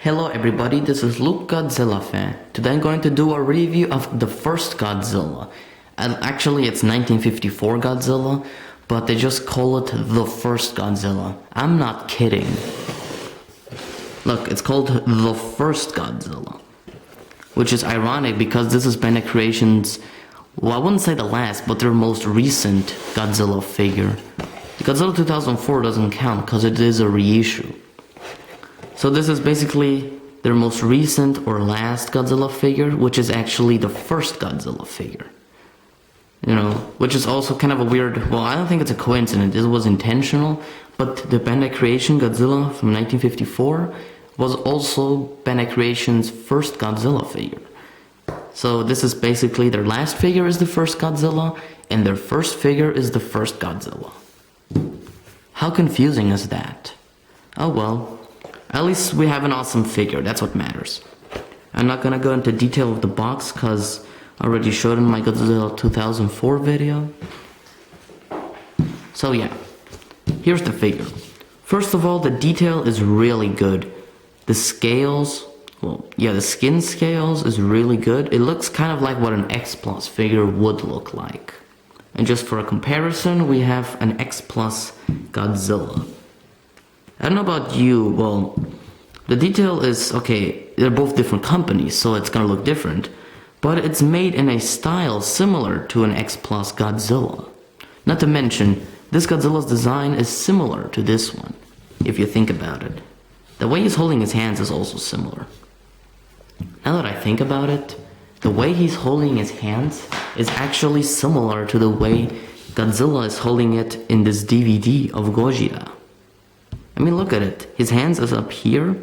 Hello everybody, this is Luke Godzilla fan. Today I'm going to do a review of the first Godzilla. And actually it's 1954 Godzilla, but they just call it the first Godzilla. I'm not kidding. Look, it's called the first Godzilla. Which is ironic because this is Bandai Creations', well, I wouldn't say the last, but their most recent Godzilla figure. Godzilla 2004 doesn't count because it is a reissue. So this is basically their most recent or last Godzilla figure, which is actually the first Godzilla figure. You know, which is also kind of a weird, well, I don't think it's a coincidence, it was intentional, but the Bandai Creation Godzilla from 1954 was also Bandai Creation's first Godzilla figure. So this is basically their last figure is the first Godzilla, and their first figure is the first Godzilla. How confusing is that? Oh well. At least we have an awesome figure, that's what matters. I'm not gonna go into detail of the box because I already showed in my Godzilla 2004 video. So yeah, here's the figure. First of all, the detail is really good. The scales, well, yeah, the skin scales is really good. It looks kind of like what an X Plus figure would look like. And just for a comparison, we have an X Plus Godzilla. I don't know about you, well, the detail is, okay, they're both different companies, so it's gonna look different, but it's made in a style similar to an X Plus Godzilla. Not to mention, this Godzilla's design is similar to this one, if you think about it. The way he's holding his hands is also similar. Now that I think about it, the way he's holding his hands is actually similar to the way Godzilla is holding it in this DVD of Gojira. I mean, look at it. His hands is up here,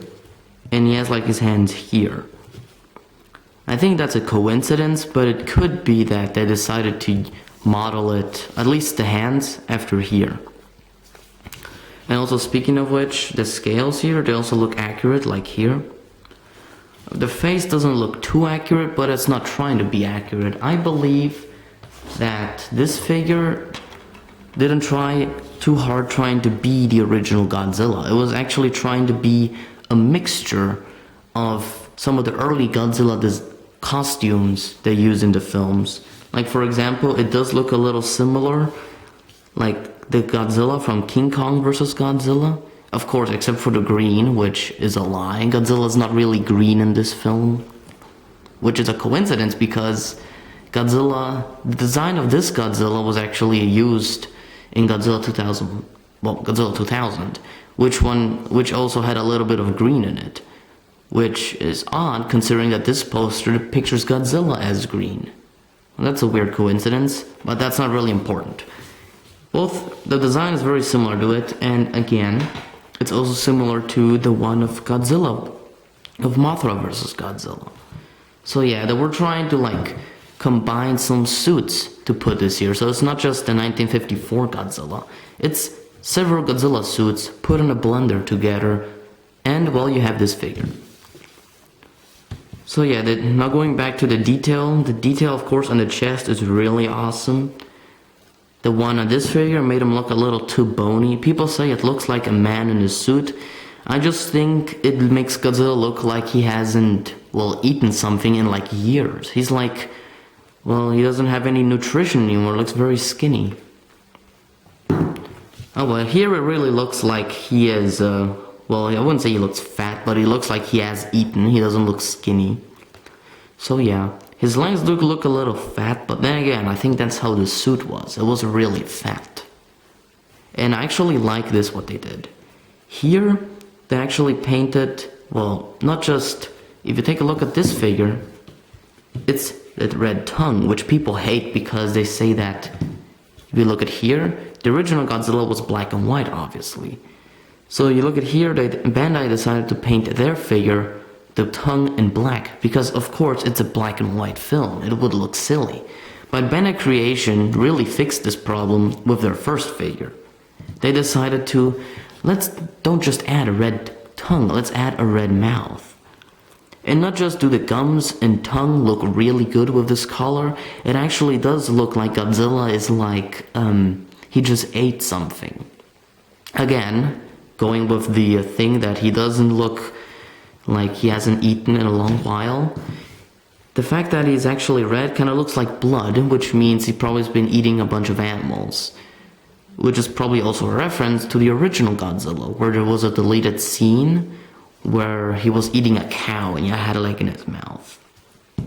and he has like his hands here. I think that's a coincidence, but it could be that they decided to model it, at least the hands, after here. And also, speaking of which, the scales here, they also look accurate, like here. The face doesn't look too accurate, but it's not trying to be accurate. I believe that this figure didn't try too hard trying to be the original Godzilla. It was actually trying to be a mixture of some of the early Godzilla costumes they use in the films. Like, for example, it does look a little similar, like the Godzilla from King Kong vs. Godzilla. Of course, except for the green, which is a lie. Godzilla's not really green in this film, which is a coincidence because the design of this Godzilla was actually used in Godzilla 2000, well, Godzilla 2000, which also had a little bit of green in it, which is odd considering that this poster pictures Godzilla as green. Well, that's a weird coincidence, but that's not really important. Both, the design is very similar to it, and again, it's also similar to the one of Godzilla, of Mothra vs. Godzilla. So yeah, they were trying to like combine some suits to put this here, so it's not just the 1954 Godzilla, it's several Godzilla suits put in a blender together, and well, you have this figure. So yeah, now going back to the detail of course on the chest is really awesome. The one on this figure made him look a little too bony. People say it looks like a man in a suit. I just think it makes Godzilla look like he hasn't, well, eaten something in like years. He's like, well, he doesn't have any nutrition anymore, looks very skinny. Oh well, here it really looks like he is, well, I wouldn't say he looks fat, but he looks like he has eaten, he doesn't look skinny. So yeah, his legs do look a little fat, but then again, I think that's how the suit was, it was really fat. And I actually like this, what they did. Here, they actually painted, well, not just, if you take a look at this figure, it's that red tongue, which people hate because they say that, if you look at here, the original Godzilla was black and white, obviously. So you look at here, Bandai decided to paint their figure, the tongue in black, because of course it's a black and white film, it would look silly. But Bandai Creation really fixed this problem with their first figure. They decided to, don't just add a red tongue, let's add a red mouth. And not just do the gums and tongue look really good with this color, it actually does look like Godzilla is like, he just ate something. Again, going with the thing that he doesn't look like he hasn't eaten in a long while. The fact that he's actually red kind of looks like blood, which means he probably has been eating a bunch of animals. Which is probably also a reference to the original Godzilla, where there was a deleted scene where he was eating a cow and he had a leg in his mouth.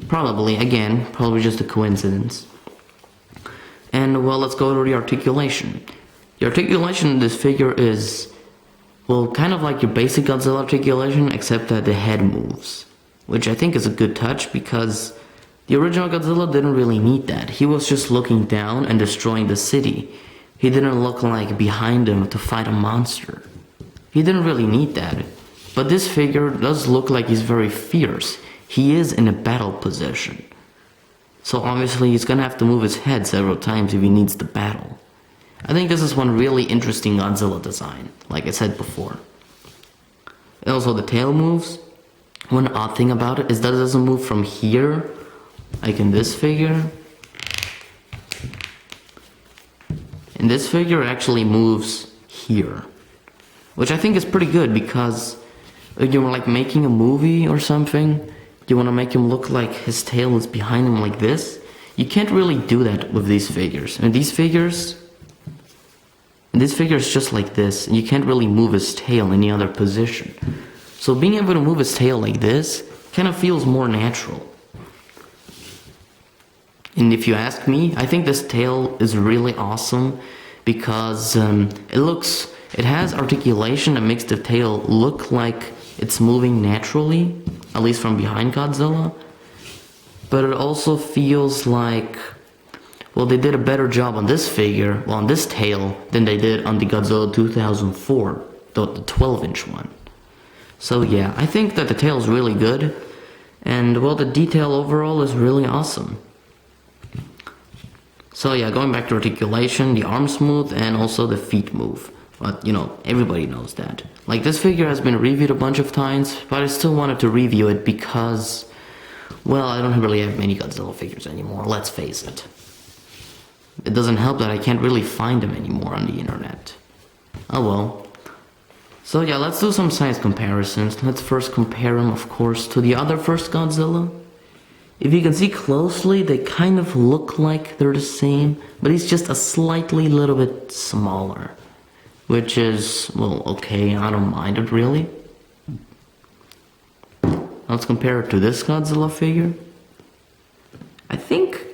Probably just a coincidence. And well, let's go to the articulation. The articulation in this figure is, well, kind of like your basic Godzilla articulation, except that the head moves. Which I think is a good touch, because the original Godzilla didn't really need that. He was just looking down and destroying the city. He didn't look like behind him to fight a monster. He didn't really need that. But this figure does look like he's very fierce. He is in a battle position. So obviously he's gonna have to move his head several times if he needs the battle. I think this is one really interesting Godzilla design, like I said before. And also the tail moves. One odd thing about it is that it doesn't move from here, like in this figure. And this figure actually moves here. Which I think is pretty good, because if you're like making a movie or something, you want to make him look like his tail is behind him like this. You can't really do that with these figures. And this figure is just like this, and you can't really move his tail in any other position. So being able to move his tail like this kind of feels more natural. And if you ask me, I think this tail is really awesome, because it has articulation that makes the tail look like it's moving naturally, at least from behind Godzilla. But it also feels like, well, they did a better job on this figure, well, on this tail, than they did on the Godzilla 2004, the 12-inch one. So yeah, I think that the tail is really good, and well, the detail overall is really awesome. So yeah, going back to articulation, the arms move and also the feet move. But you know, everybody knows that. Like, this figure has been reviewed a bunch of times, but I still wanted to review it because, well, I don't really have many Godzilla figures anymore, let's face it. It doesn't help that I can't really find them anymore on the internet. Oh well. So yeah, let's do some size comparisons. Let's first compare him, of course, to the other first Godzilla. If you can see closely, they kind of look like they're the same, but he's just a slightly little bit smaller. Which is, well, okay, I don't mind it really. Let's compare it to this Godzilla figure. I think,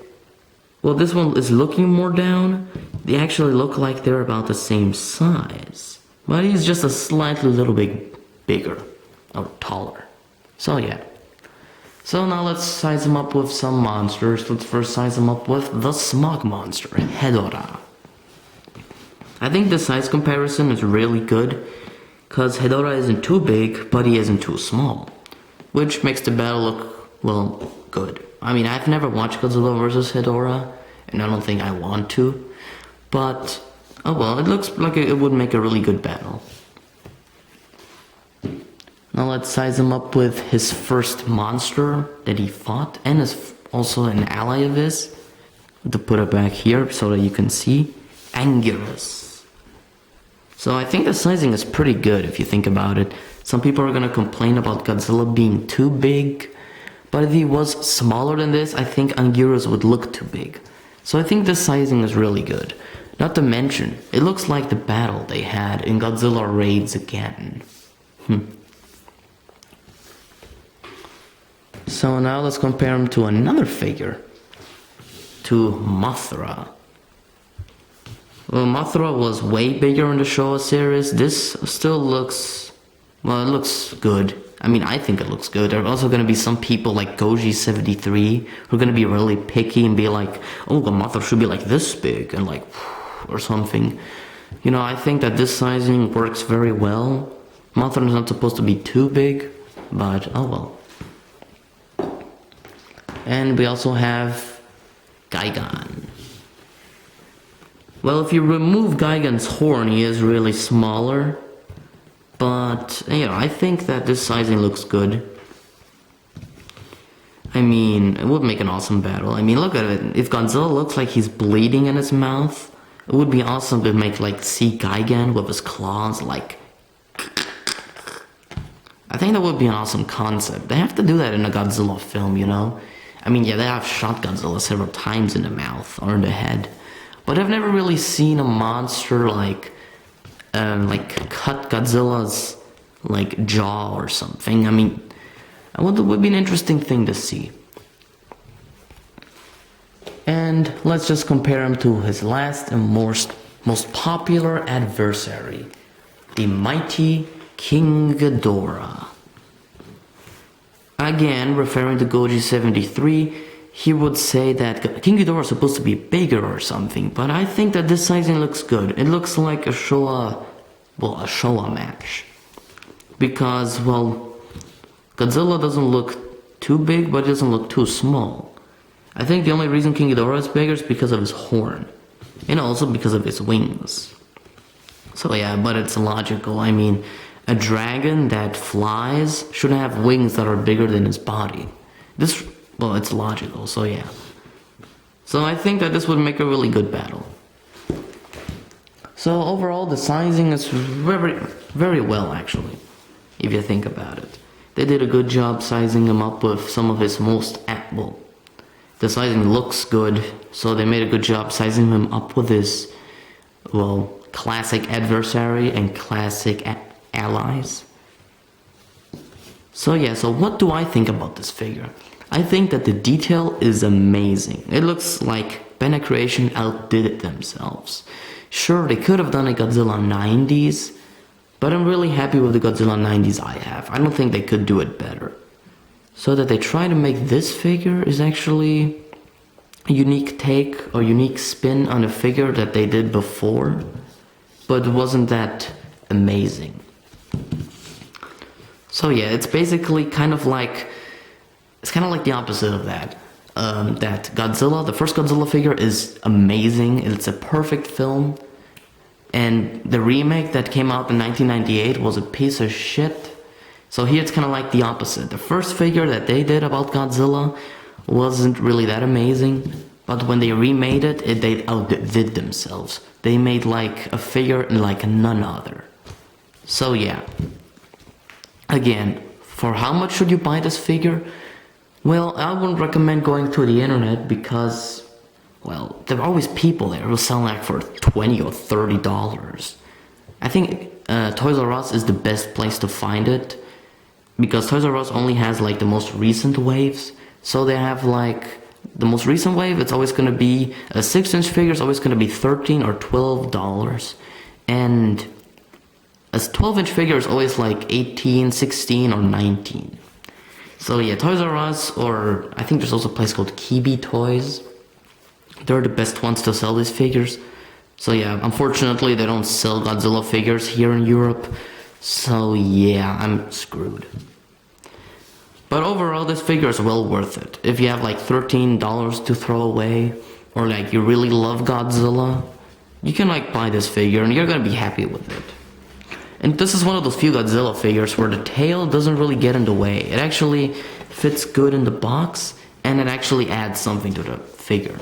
well, this one is looking more down. They actually look like they're about the same size. But he's just a slightly little bit bigger, or taller. So yeah. So now let's size him up with some monsters. Let's first size him up with the smog monster, Hedorah. I think the size comparison is really good, because Hedorah isn't too big, but he isn't too small. Which makes the battle look, well, good. I mean, I've never watched Godzilla vs. Hedorah, and I don't think I want to. But, oh well, it looks like it would make a really good battle. Now let's size him up with his first monster that he fought, and is also an ally of his. To put it back here so that you can see. Anguirus. So I think the sizing is pretty good if you think about it. Some people are gonna complain about Godzilla being too big, but if he was smaller than this, I think Anguirus would look too big. So I think the sizing is really good. Not to mention, it looks like the battle they had in Godzilla Raids Again. So now let's compare him to another figure. To Mothra. Well, Mothra was way bigger in the Showa series. This still looks, well, it looks good. I mean, I think it looks good. There are also going to be some people like Goji73 who are going to be really picky and be like, oh, the Mothra should be like this big, and like, or something. You know, I think that this sizing works very well. Mothra is not supposed to be too big, but oh well. And we also have Gigan. Well, if you remove Gigan's horn, he is really smaller. But, you know, I think that this sizing looks good. I mean, it would make an awesome battle. I mean, look at it. If Godzilla looks like he's bleeding in his mouth, it would be awesome to make, like, see Gigan with his claws, like... I think that would be an awesome concept. They have to do that in a Godzilla film, you know? I mean, yeah, they have shot Godzilla several times in the mouth or in the head, but I've never really seen a monster like cut Godzilla's like jaw or something. I mean, it would be an interesting thing to see. And let's just compare him to his last and most popular adversary, the mighty King Ghidorah. Again, referring to Goji 73, he would say that King Ghidorah is supposed to be bigger or something, but I think that this sizing looks good. It looks like a Showa match. Because, well, Godzilla doesn't look too big, but it doesn't look too small. I think the only reason King Ghidorah is bigger is because of his horn, and also because of his wings. So yeah, but it's logical. I mean, a dragon that flies should have wings that are bigger than his body. Well, it's logical, so yeah. So I think that this would make a really good battle. So overall, the sizing is very, very well, actually, if you think about it. They did a good job sizing him up with some of his the sizing looks good, so they made a good job sizing him up with his, well, classic adversary and classic allies. So yeah, so what do I think about this figure? I think that the detail is amazing. It looks like Bandai Creation outdid it themselves. Sure, they could have done a Godzilla 90s, but I'm really happy with the Godzilla 90s I have. I don't think they could do it better. So that they try to make this figure is actually a unique take or unique spin on a figure that they did before, but it wasn't that amazing. So yeah, it's basically kind of like the opposite of that. That Godzilla, the first Godzilla figure is amazing, it's a perfect film, and the remake that came out in 1998 was a piece of shit. So here it's kind of like the opposite. The first figure that they did about Godzilla wasn't really that amazing, but when they remade it, they outdid themselves. They made like a figure like none other. So yeah. Again, for how much should you buy this figure? Well, I wouldn't recommend going to the internet because, well, there are always people there who sell like for $20 or $30. I think Toys R Us is the best place to find it, because Toys R Us only has like the most recent waves. So they have like the most recent wave, it's always going to be a 6-inch figure is always going to be $13 or $12, and a 12-inch figure is always like 18, 16 or 19. So yeah, Toys R Us, or I think there's also a place called Kibi Toys. They're the best ones to sell these figures. So yeah, unfortunately they don't sell Godzilla figures here in Europe. So yeah, I'm screwed. But overall, this figure is well worth it. If you have like $13 to throw away, or like you really love Godzilla, you can like buy this figure and you're gonna be happy with it. And this is one of those few Godzilla figures where the tail doesn't really get in the way. It actually fits good in the box, and it actually adds something to the figure.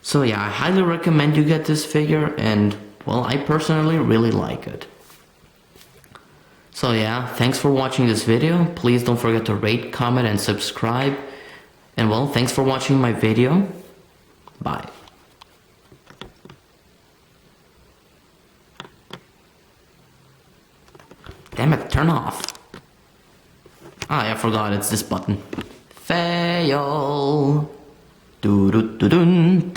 So yeah, I highly recommend you get this figure, and well, I personally really like it. So yeah, thanks for watching this video. Please don't forget to rate, comment, and subscribe. And well, thanks for watching my video. Bye. Damn it, turn off. I forgot, it's this button. Fail. Do do do dun.